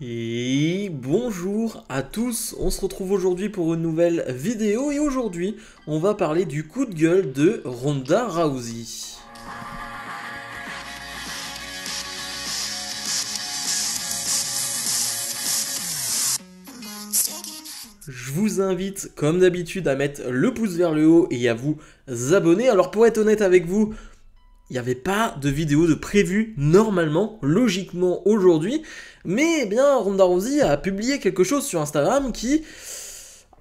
Et bonjour à tous, on se retrouve aujourd'hui pour une nouvelle vidéo et aujourd'hui on va parler du coup de gueule de Ronda Rousey. Je vous invite comme d'habitude à mettre le pouce vers le haut et à vous abonner. Alors pour être honnête avec vous, il n'y avait pas de vidéo de prévu normalement, logiquement aujourd'hui, mais eh bien Ronda Rousey a publié quelque chose sur Instagram qui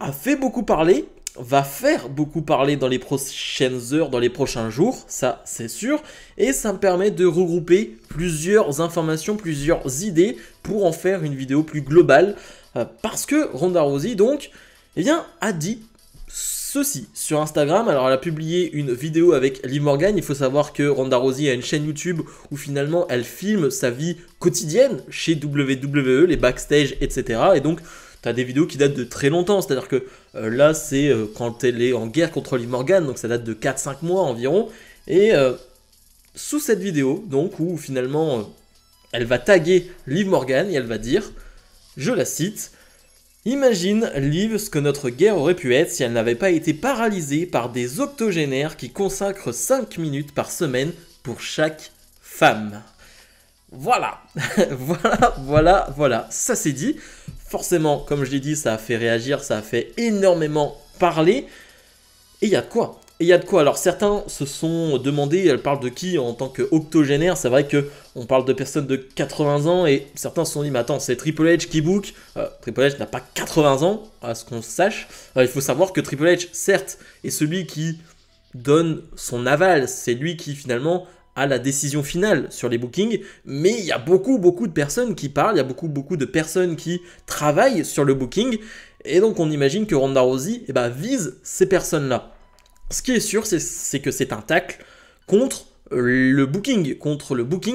a fait beaucoup parler, va faire beaucoup parler dans les prochaines heures, dans les prochains jours, ça c'est sûr, et ça me permet de regrouper plusieurs informations, plusieurs idées pour en faire une vidéo plus globale, parce que Ronda Rousey donc, eh bien, a dit ceci sur Instagram. Alors elle a publié une vidéo avec Liv Morgan. Il faut savoir que Ronda Rousey a une chaîne YouTube où finalement elle filme sa vie quotidienne chez WWE, les backstage, etc. Et donc tu as des vidéos qui datent de très longtemps. C'est-à-dire que là c'est quand elle est en guerre contre Liv Morgan, donc ça date de 4-5 mois environ. Et sous cette vidéo, donc où finalement elle va taguer Liv Morgan et elle va dire, je la cite: imagine, Liv, ce que notre guerre aurait pu être si elle n'avait pas été paralysée par des octogénaires qui consacrent 5 minutes par semaine pour chaque femme. Voilà, voilà, ça c'est dit. Forcément, comme je l'ai dit, ça a fait réagir, ça a fait énormément parler. Et il y a de quoi. Alors certains se sont demandé, elle parle de qui en tant que octogénaire. C'est vrai que on parle de personnes de 80 ans et certains se sont dit, mais attends, c'est Triple H qui book. Triple H n'a pas 80 ans, à ce qu'on sache. Il faut savoir que Triple H, certes, est celui qui donne son aval. C'est lui qui finalement a la décision finale sur les bookings. Mais il y a beaucoup de personnes qui parlent, il y a beaucoup de personnes qui travaillent sur le booking. Et donc on imagine que Ronda Rousey vise ces personnes-là. Ce qui est sûr, c'est que c'est un tacle contre le booking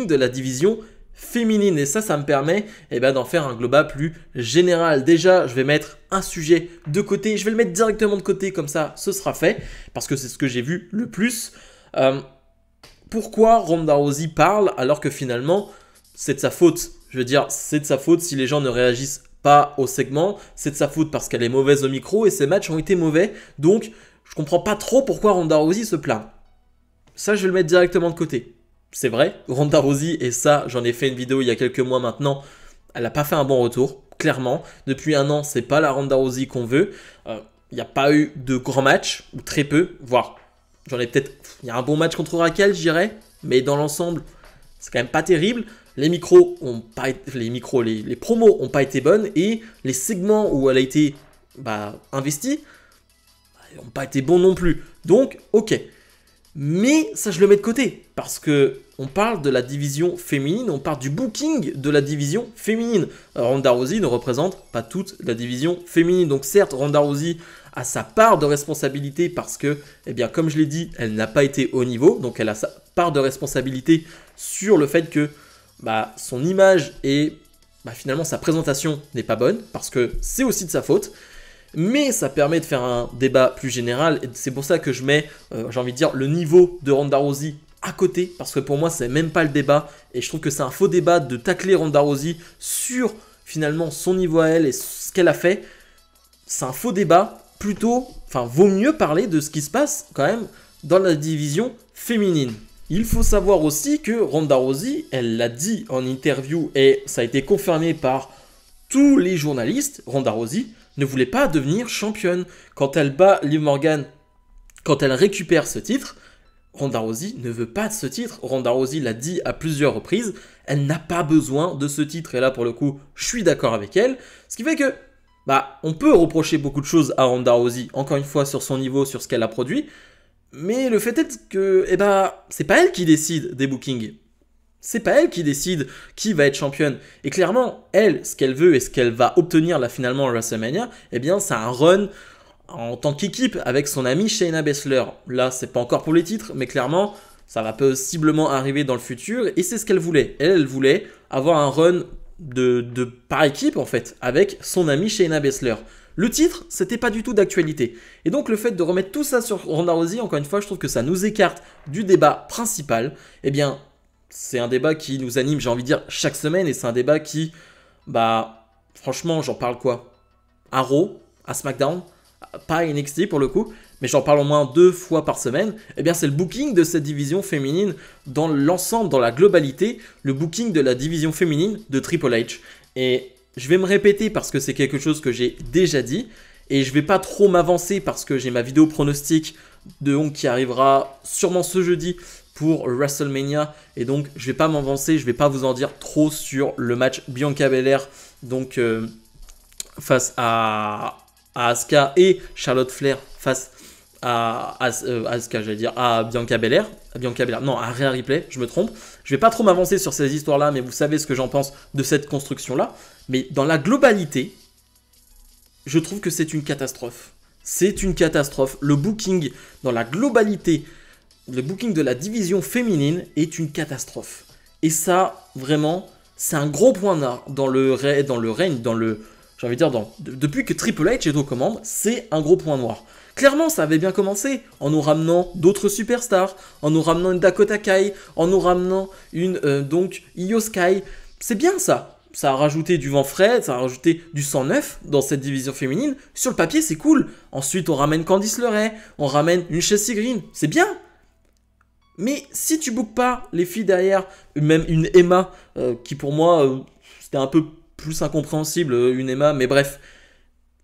de la division féminine. Et ça me permet d'en faire un global plus général. Déjà, je vais mettre un sujet de côté. Je vais le mettre directement de côté, comme ça, ce sera fait. Parce que c'est ce que j'ai vu le plus. Pourquoi Ronda Rousey parle alors que finalement, c'est de sa faute? Je veux dire, c'est de sa faute si les gens ne réagissent pas au segment. C'est de sa faute parce qu'elle est mauvaise au micro et ses matchs ont été mauvais. Donc, je comprends pas trop pourquoi Ronda Rousey se plaint. Ça, je vais le mettre directement de côté. C'est vrai, Ronda Rousey, et ça, j'en ai fait une vidéo il y a quelques mois maintenant, elle n'a pas fait un bon retour, clairement. Depuis un an, c'est pas la Ronda Rousey qu'on veut. Il n'y a pas eu de grands matchs, ou très peu, voire, j'en ai peut-être... Il y a un bon match contre Raquel, je dirais, mais dans l'ensemble, c'est quand même pas terrible. Les micros ont pas été... Les promos ont pas été bonnes, et les segments où elle a été investie, n'ont pas été bons non plus. Donc, ok. Mais ça, je le mets de côté. Parce que on parle de la division féminine, on parle du booking de la division féminine. Ronda Rousey ne représente pas toute la division féminine. Donc certes, Ronda Rousey a sa part de responsabilité parce que, comme je l'ai dit, elle n'a pas été au niveau. Donc elle a sa part de responsabilité sur le fait que son image et finalement sa présentation n'est pas bonne. Parce que c'est aussi de sa faute. Mais ça permet de faire un débat plus général et c'est pour ça que je mets, j'ai envie de dire, le niveau de Ronda Rousey à côté, parce que pour moi c'est même pas le débat et je trouve que c'est un faux débat de tacler Ronda Rousey sur finalement son niveau à elle et ce qu'elle a fait. C'est un faux débat, plutôt, vaut mieux parler de ce qui se passe quand même dans la division féminine. Il faut savoir aussi que Ronda Rousey, elle l'a dit en interview et ça a été confirmé par tous les journalistes, Ronda Rousey ne voulait pas devenir championne. Quand elle bat Liv Morgan, quand elle récupère ce titre, Ronda Rousey ne veut pas de ce titre. Ronda Rousey l'a dit à plusieurs reprises, elle n'a pas besoin de ce titre. Et là, pour le coup, je suis d'accord avec elle. Ce qui fait que, on peut reprocher beaucoup de choses à Ronda Rousey, encore une fois, sur son niveau, sur ce qu'elle a produit. Mais le fait est que, c'est pas elle qui décide des bookings. C'est pas elle qui décide qui va être championne. Et clairement, elle, ce qu'elle veut et ce qu'elle va obtenir là finalement à WrestleMania, c'est un run en tant qu'équipe avec son amie Shayna Baszler. Là, c'est pas encore pour les titres, mais clairement, ça va possiblement arriver dans le futur. Et c'est ce qu'elle voulait. Elle voulait avoir un run de par équipe en fait, avec son amie Shayna Baszler. Le titre, c'était pas du tout d'actualité. Et donc le fait de remettre tout ça sur Ronda Rousey, encore une fois, je trouve que ça nous écarte du débat principal. C'est un débat qui nous anime, j'ai envie de dire, chaque semaine, et c'est un débat qui bah franchement, j'en parle quoi? À Raw, à SmackDown, pas à NXT pour le coup, mais j'en parle au moins 2 fois par semaine, eh bien c'est le booking de cette division féminine dans l'ensemble, dans la globalité, le booking de la division féminine de Triple H. Et je vais me répéter parce que c'est quelque chose que j'ai déjà dit, et je vais pas trop m'avancer parce que j'ai ma vidéo pronostic qui arrivera sûrement ce jeudi pour WrestleMania, et donc je vais pas m'avancer, je vais pas vous en dire trop sur le match Bianca Belair donc face à Asuka et Charlotte Flair face à Asuka, j'allais dire à Bianca Belair, non, à Rhea Ripley, je me trompe. Je vais pas trop m'avancer sur ces histoires-là, mais vous savez ce que j'en pense de cette construction-là. Mais dans la globalité, je trouve que c'est une catastrophe. C'est une catastrophe. Le booking dans la globalité, le booking de la division féminine est une catastrophe. Et ça, vraiment, c'est un gros point noir dans le règne, j'ai envie de dire, depuis que Triple H est aux commandes, c'est un gros point noir. Clairement, ça avait bien commencé en nous ramenant d'autres superstars, en nous ramenant une Dakota Kai, en nous ramenant une Io Sky. C'est bien ça. Ça a rajouté du vent frais, ça a rajouté du sang neuf dans cette division féminine. Sur le papier, c'est cool. Ensuite, on ramène Candice LeRae, on ramène une Chelsea Green. C'est bien. Mais si tu bookes pas les filles derrière, même une Emma, qui pour moi, c'était un peu plus incompréhensible, une Emma, mais bref.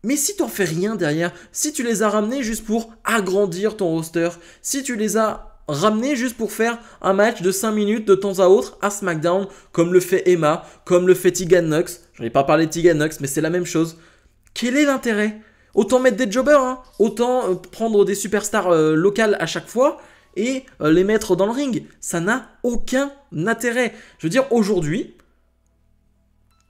Mais si t'en fais rien derrière, si tu les as ramenés juste pour agrandir ton roster, si tu les as ramenés juste pour faire un match de 5 minutes de temps à autre à SmackDown, comme le fait Emma, comme le fait Tegan Nox, j'en ai pas parlé de Tegan Nox, mais c'est la même chose, quel est l'intérêt? Autant mettre des jobbers, hein, autant prendre des superstars locales à chaque fois et les mettre dans le ring. Ça n'a aucun intérêt. Je veux dire, aujourd'hui,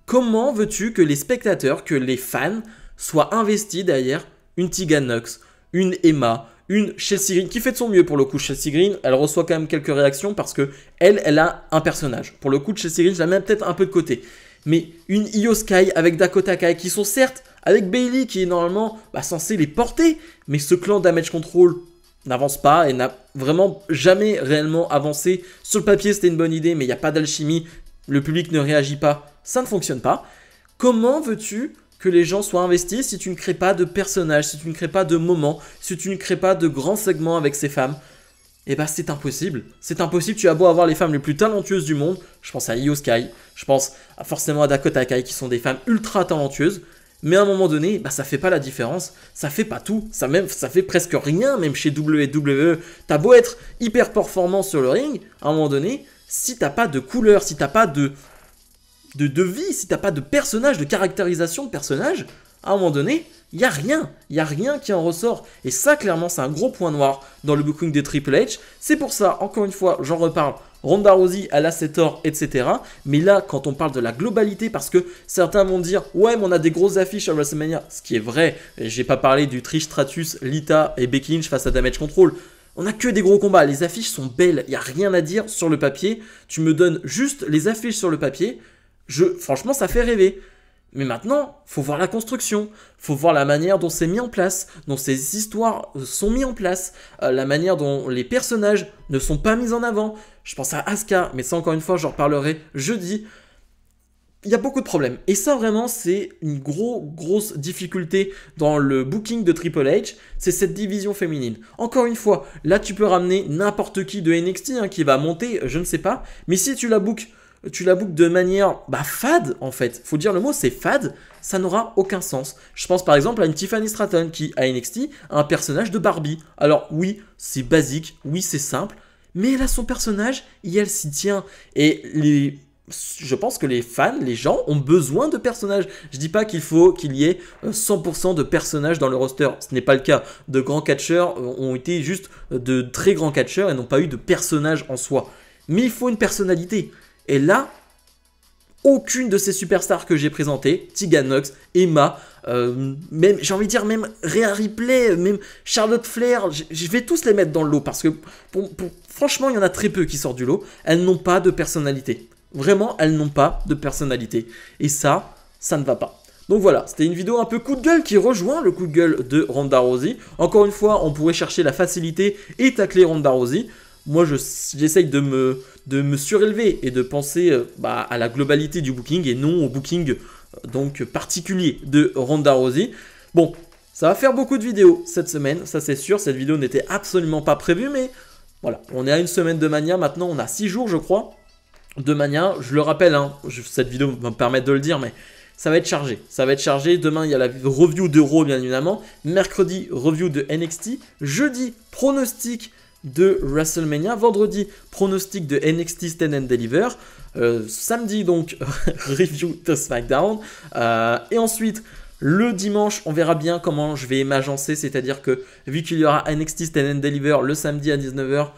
comment veux-tu que les spectateurs, que les fans soient investis derrière une Tegan Nox, une Emma, une Chelsea Green, qui fait de son mieux pour le coup. Chelsea Green, elle reçoit quand même quelques réactions parce que elle a un personnage. Pour le coup de Chelsea Green, je la mets peut-être un peu de côté. Mais une Io Sky avec Dakota Kai, qui sont certes avec Bayley, qui est normalement censé les porter, mais ce clan Damage Control n'avance pas et n'a vraiment jamais réellement avancé. Sur le papier, c'était une bonne idée, mais il n'y a pas d'alchimie, le public ne réagit pas, ça ne fonctionne pas. Comment veux-tu que les gens soient investis si tu ne crées pas de personnages, si tu ne crées pas de moments, si tu ne crées pas de grands segments avec ces femmes? Eh ben c'est impossible. C'est impossible, tu as beau avoir les femmes les plus talentueuses du monde, je pense à Io Sky, je pense forcément à Dakota Kai, qui sont des femmes ultra talentueuses, mais à un moment donné, ça fait pas la différence, ça fait pas tout, ça fait presque rien, même chez WWE. T'as beau être hyper performant sur le ring, à un moment donné, si t'as pas de couleur, si t'as pas de vie, si t'as pas de personnage, de caractérisation de personnage, à un moment donné, il n'y a rien qui en ressort. Et ça, clairement, c'est un gros point noir dans le booking de Triple H. C'est pour ça, encore une fois, j'en reparle, Ronda Rousey, elle a ses torts, etc. Mais là, quand on parle de la globalité, parce que certains vont dire, ouais, mais on a des grosses affiches à WrestleMania, ce qui est vrai. J'ai pas parlé du Trish Stratus, Lita et Becky Lynch face à Damage Control. On a que des gros combats, les affiches sont belles, il n'y a rien à dire sur le papier. Tu me donnes juste les affiches sur le papier, franchement, ça fait rêver. Mais maintenant, faut voir la construction, faut voir la manière dont c'est mis en place, dont ces histoires sont mises en place, la manière dont les personnages ne sont pas mis en avant. Je pense à Asuka, mais ça encore une fois, j'en reparlerai jeudi. Il y a beaucoup de problèmes. Et ça vraiment, c'est une grosse difficulté dans le booking de Triple H, c'est cette division féminine. Encore une fois, là tu peux ramener n'importe qui de NXT qui va monter, je ne sais pas, mais si tu la bookes de manière fade en fait. Faut dire le mot, c'est fade, ça n'aura aucun sens. Je pense par exemple à une Tiffany Stratton qui, à NXT, a un personnage de Barbie. Alors oui, c'est basique, oui, c'est simple, mais elle a son personnage et elle s'y tient. Et je pense que les fans, les gens ont besoin de personnages. Je dis pas qu'il faut qu'il y ait 100% de personnages dans le roster. Ce n'est pas le cas. De grands catcheurs ont été juste de très grands catcheurs et n'ont pas eu de personnages en soi. Mais il faut une personnalité. Et là, aucune de ces superstars que j'ai présentées, Tegan Nox, Emma, même, j'ai envie de dire même Rhea Ripley, même Charlotte Flair, je vais tous les mettre dans le lot parce que franchement, il y en a très peu qui sortent du lot. Elles n'ont pas de personnalité. Vraiment, elles n'ont pas de personnalité. Et ça ne va pas. Donc voilà, c'était une vidéo un peu coup de gueule qui rejoint le coup de gueule de Ronda Rousey. Encore une fois, on pourrait chercher la facilité et tacler Ronda Rousey. Moi, j'essaye de me surélever et de penser à la globalité du booking et non au booking donc particulier de Ronda Rousey. Bon, ça va faire beaucoup de vidéos cette semaine, ça c'est sûr. Cette vidéo n'était absolument pas prévue, mais voilà, on est à une semaine de Mania. Maintenant, on a 6 jours, je crois, de Mania. Je le rappelle, hein, cette vidéo va me permettre de le dire, mais ça va être chargé. Ça va être chargé. Demain, il y a la review de Raw, bien évidemment. Mercredi, review de NXT. Jeudi, pronostic de WrestleMania. Vendredi, pronostic de NXT Stand and Deliver. Samedi, donc, review de SmackDown. Et ensuite, le dimanche, on verra bien comment je vais m'agencer. C'est-à-dire que, vu qu'il y aura NXT Stand and Deliver le samedi à 19 h,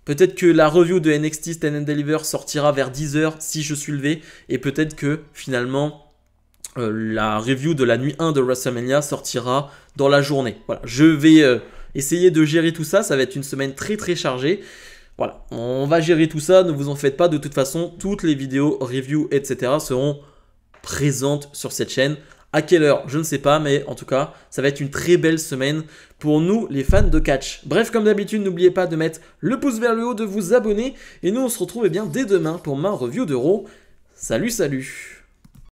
peut-être que la review de NXT Stand and Deliver sortira vers 10 h si je suis levé. Et peut-être que, finalement, la review de la nuit 1 de WrestleMania sortira dans la journée. Voilà, je vais essayer de gérer tout ça. Ça va être une semaine très très chargée. Voilà, on va gérer tout ça, ne vous en faites pas. De toute façon, toutes les vidéos, reviews, etc. seront présentes sur cette chaîne. À quelle heure, je ne sais pas, mais en tout cas, ça va être une très belle semaine pour nous, les fans de catch. Bref, comme d'habitude, n'oubliez pas de mettre le pouce vers le haut, de vous abonner. Et nous, on se retrouve bien dès demain pour ma review de Raw. Salut, salut!